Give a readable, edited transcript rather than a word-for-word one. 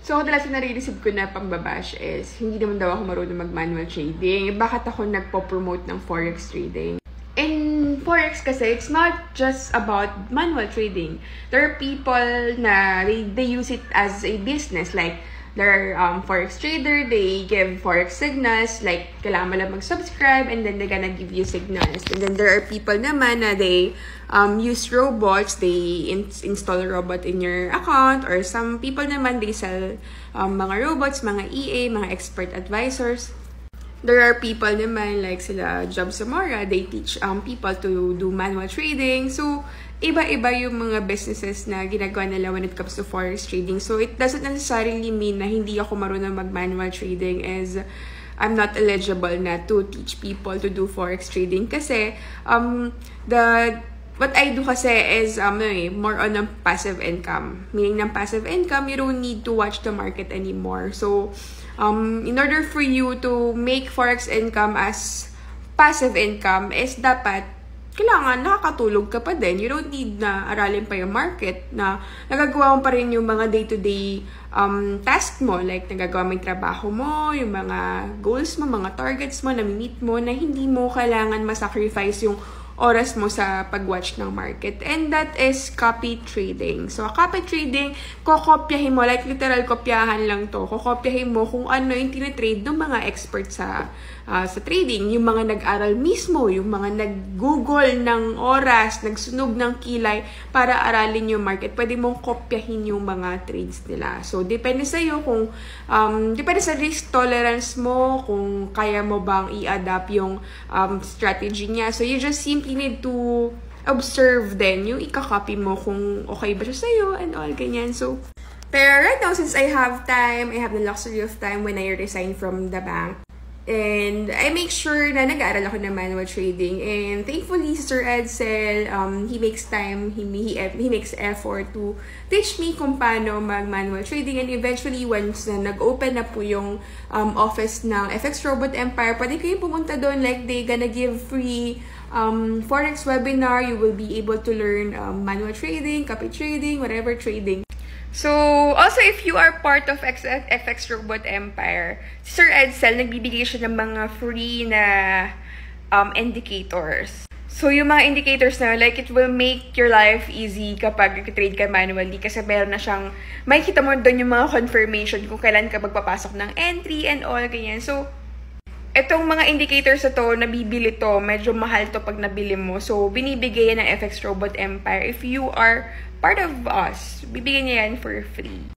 So, kadalas na nare-receive ko na pambabash is, hindi naman daw ako marunong mag-manual trading. Bakit ako nagpo-promote ng forex trading? In forex kasi, it's not just about manual trading. There are people na they use it as a business. Like, there are forex trader, they give forex signals. Like, kailangan mo lang mag-subscribe and then they're gonna give you signals. And then there are people naman na they use robots. They install a robot in your account. Or some people naman, they sell mga robots, mga EA, mga expert advisors. There are people naman like sila Job Zamora, they teach people to do manual trading. So, iba-iba yung mga businesses na ginagawa nila when it comes to forex trading. So, it doesn't necessarily mean na hindi ako marunong mag-manual trading as I'm not eligible na to teach people to do forex trading. Kasi, what I do kasi is more on a passive income. Meaning ng passive income, you don't need to watch the market anymore. So, in order for you to make forex income as passive income is dapat kailangan nakakatulog ka pa din. You don't need na aralin pa yung market na nagagawa mo pa rin yung mga day-to-day task mo. Like, nagagawa mo yung trabaho mo, yung mga goals mo, mga targets mo, na-meet mo, na hindi mo kailangan masacrifice yung oras mo sa pag-watch ng market. And that is copy trading. So, copy trading, kokopyahin mo, like literal kopyahan lang to. Kokopyahin mo kung ano yung tinitrade ng mga expert sa trading. Yung mga nag-aral mismo, yung mga nag-google ng oras, nagsunog ng kilay para aralin yung market. Pwede mong kopyahin yung mga trades nila. So, depende sa'yo kung, depende sa risk tolerance mo, kung kaya mo bang i-adapt yung strategy niya. So, you just simply need to observe then yung ika-copy mo kung okay ba siya sa'yo and all ganyan. So, pero right now, since I have time, I have the luxury of time when I resign from the bank, and I make sure na nag-aaral ako ng manual trading. And thankfully, Sir Edsel, he makes time, he makes effort to teach me kung paano mag-manual trading. And eventually, once na nag-open na po yung office ng FX Robot Empire, pwede kayo pumunta doon. Like, they gonna give free forex webinar. You will be able to learn manual trading, copy trading, whatever trading. So, also, if you are part of FX Robot Empire, Sir Edsel, nagbibigay siya ng mga free na indicators. So, yung mga indicators na, like, it will make your life easy kapag trade ka manually kasi meron na siyang, makikita mo doon yung mga confirmation kung kailan ka magpapasok ng entry and all, ganyan. So, etong mga indicators na to, nabibili to, medyo mahal to pag nabili mo. So, binibigay yan ng FX Robot Empire. If you are part of us, bibigyan niya yan for free.